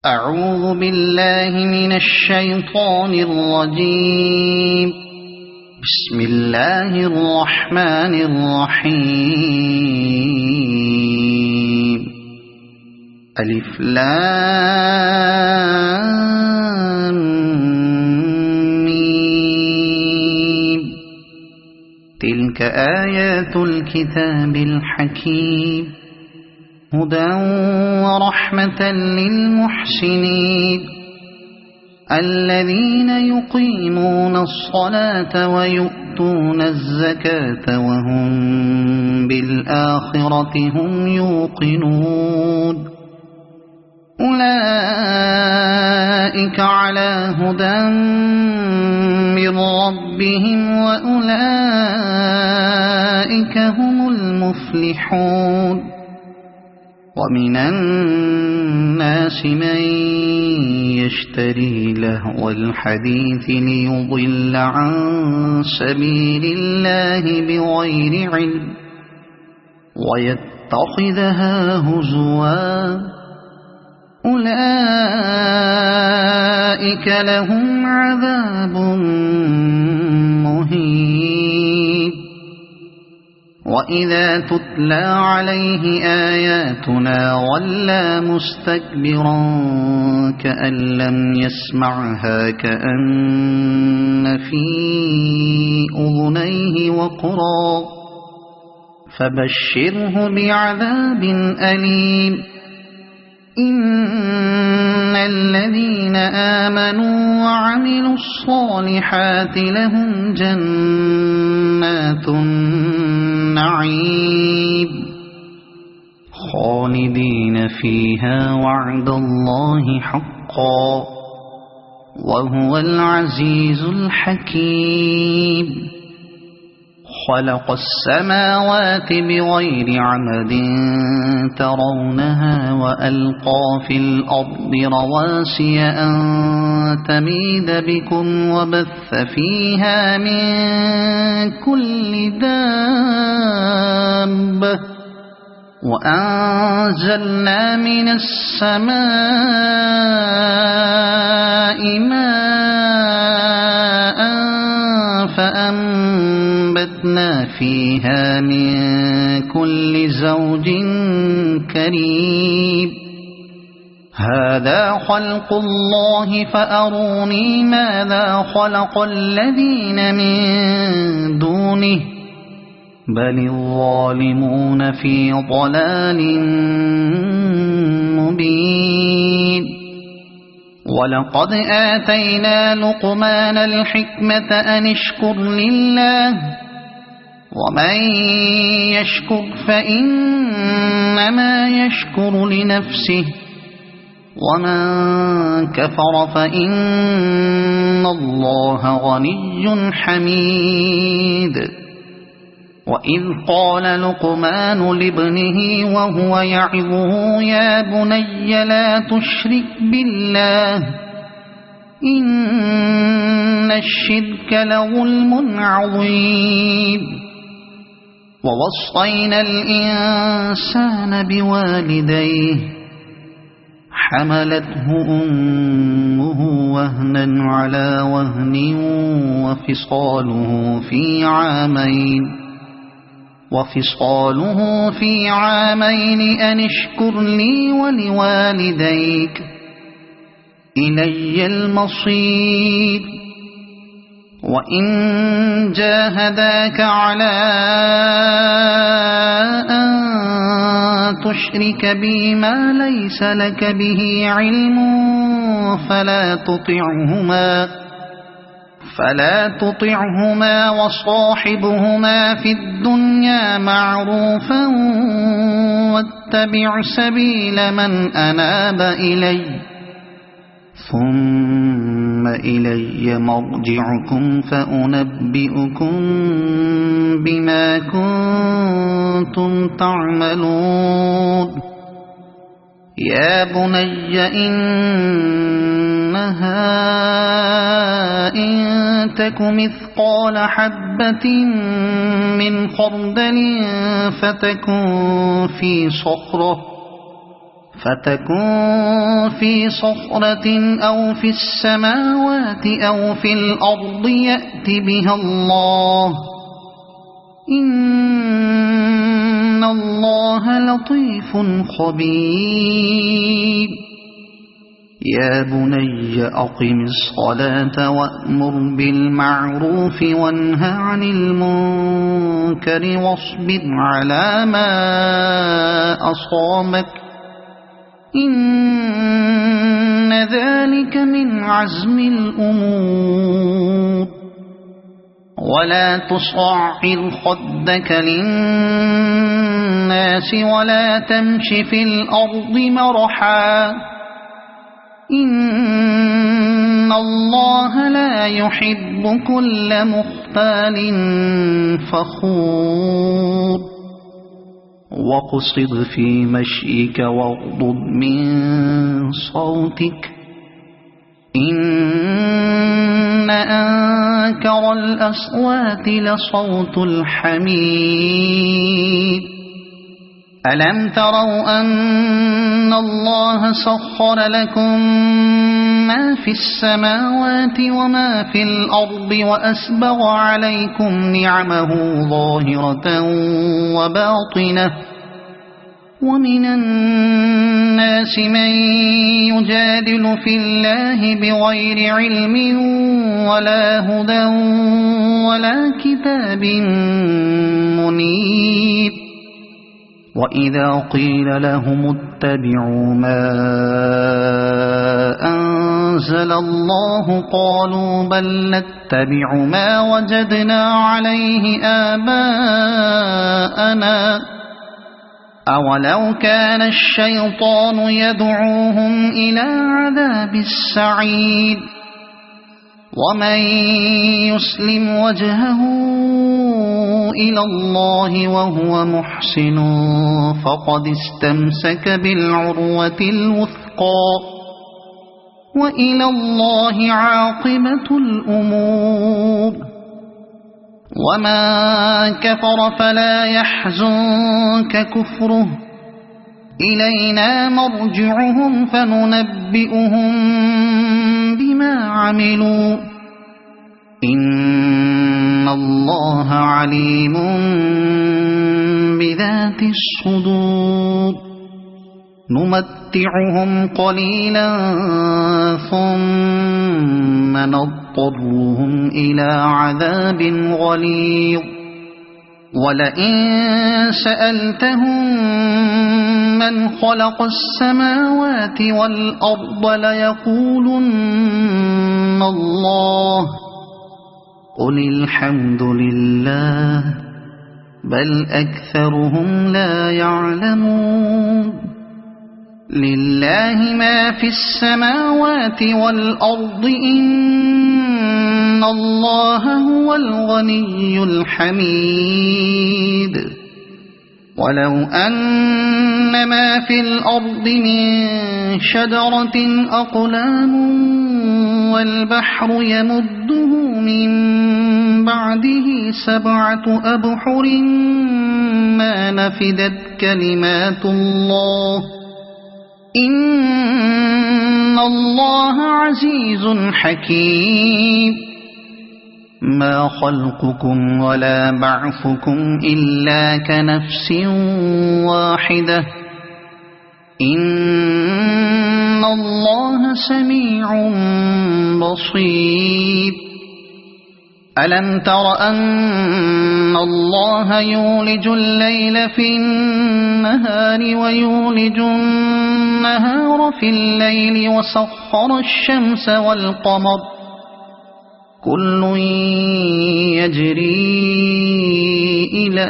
أعوذ بالله من الشيطان الرجيم. بسم الله الرحمن الرحيم. ألف لام ميم. تلك آيات الكتاب الحكيم هدى ورحمة للمحسنين الذين يقيمون الصلاة ويؤتون الزكاة وهم بالآخرة هم يوقنون أولئك على هدى من ربهم وأولئك هم المفلحون. ومن الناس من يشتري لهو الحديث ليضل عن سبيل الله بغير علم ويتخذها هزوا أولئك لهم عذاب مهين. وإذا تتلى عليه آياتنا ولى مستكبرا كأن لم يسمعها كأن في أذنيه وقرا فبشره بعذاب أليم. إن الذين آمنوا وعملوا الصالحات لهم جنات النعيم خالدين فيها وعد الله حقا وهو العزيز الحكيم. خلق السماوات بغير عمد ترونها وألقى في الأرض رواسي أن تميد بكم وبث فيها من كل دابة وأنزلنا من السماء ماء فأنبتنا فيها من كل زوج كريم. هذا خلق الله فأروني ماذا خلق الذين من دونه بل الظالمون في ضلال مبين. ولقد آتينا لقمان الحكمة أن اشكر لله ومن يشكر فإنما يشكر لنفسه ومن كفر فإن الله غني حميد. وإذ قال لقمان لابنه وهو يعظه يا بني لا تشرك بالله إن الشرك لظلم عظيم. ووصينا الإنسان بوالديه حملته أمه وهنا على وهن وفصاله في عامين أن اشكر لي ولوالديك إلي المصير. وإن جاهداك على أن تشرك بي ما ليس لك به علم فلا تطعهما وصاحبهما في الدنيا معروفا واتبع سبيل من أناب إلي ثم إلي مرجعكم فأنبئكم بما كنتم تعملون. يا بني إنها إن تك مثقال حبة من خردل فتكن فتكون في صخرة أو في السماوات أو في الأرض يأت بها الله إن الله لطيف خبير يا بني أقم الصلاة وأمر بالمعروف وانه عن المنكر واصبر على ما أصابك إن ذلك من عزم الأمور ولا تصعر خدك للناس ولا تمش في الأرض مرحا إن الله لا يحب كل مختال فخور واقصد في مشيك واغضض من صوتك إن أنكر الأصوات لصوت الحمير ألم تروا أن الله سخر لكم ما في السماوات وما في الأرض وأسبغ عليكم نعمه ظاهرة وباطنة ومن الناس من يجادل في الله بغير علم ولا هدى ولا كتاب منير وإذا قيل لهم اتبعوا ما أنزل الله قالوا بل نتبع ما وجدنا عليه آباءنا أولو كان الشيطان يدعوهم إلى عذاب السعير ومن يسلم وجهه إلى الله وهو محسن فقد استمسك بالعروة الوثقى وإلى الله عاقبة الأمور وما كفر فلا يحزنك كفره إلينا مرجعهم فننبئهم بما عملوا إن الله عليم بذات الصدور نمتعهم قليلا ثم نضطرهم إلى عذاب غليظ ولئن سألتهم من خلق السماوات والأرض ليقولن الله قل الحمد لله بل أكثرهم لا يعلمون لله ما في السماوات والأرض إن الله هو الغني الحميد ولو أن ما في الأرض من شجرة أقلام والبحر يمده من بعده 7 أبحر ما نفدت كلمات الله إن الله عزيز حكيم ما خلقكم ولا بعثكم إلا كنفس واحدة إن الله سميع بصير ألم تر أن الله يولج الليل في النهار ويولج النهار في الليل وسخر الشمس والقمر كل يجري إلى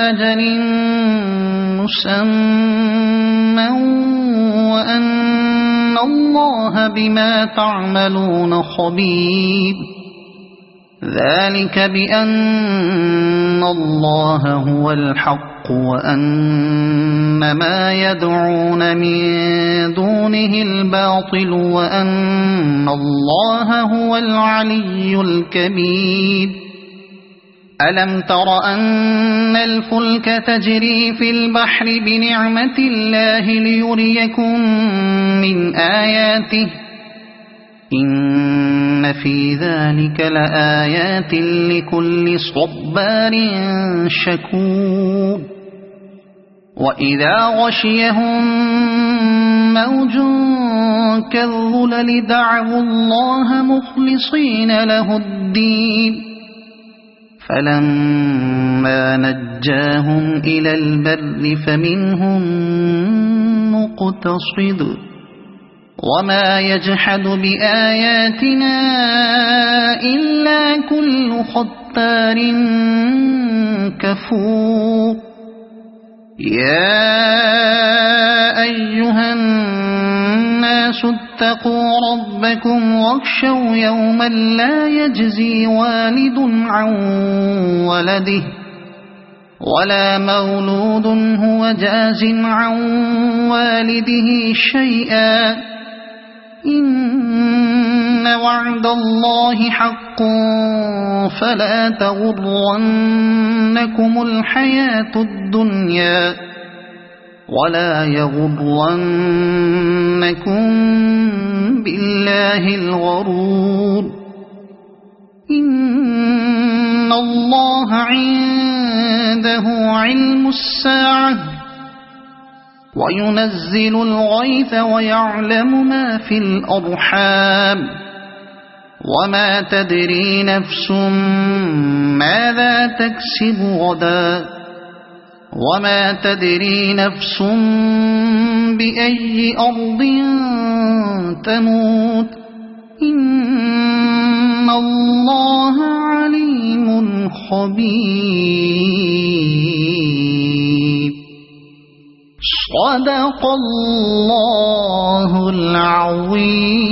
أجل مسمى وأن الله بما تعملون خبير ذلك بأن الله هو الحق وأن ما يدعون من دونه الباطل وأن الله هو العلي الكبير ألم تر أن الفلك تجري في البحر بنعمة الله ليريكم من آياته إن في ذلك لآيات لكل صبار شكور وإذا غشيهم موج كالظلل دعوا الله مخلصين له الدين فلما نجاهم إلى البر فمنهم مقتصد وما يجحد بآياتنا إلا كل ختار كفور يا أيها الناس اتقوا ربكم واخشوا يوما لا يجزي والد عن ولده ولا مولود هو جاز عن والده شيئا إن وعد الله حق فلا تغرنكم الحياة الدنيا ولا يغرنكم بالله الغرور إن الله عنده علم الساعة وينزل الغيث ويعلم ما في الأرحام وما تدري نفس ماذا تكسب غدا وما تدري نفس بأي أرض تموت إن الله عليم خبير صدق الله العظيم.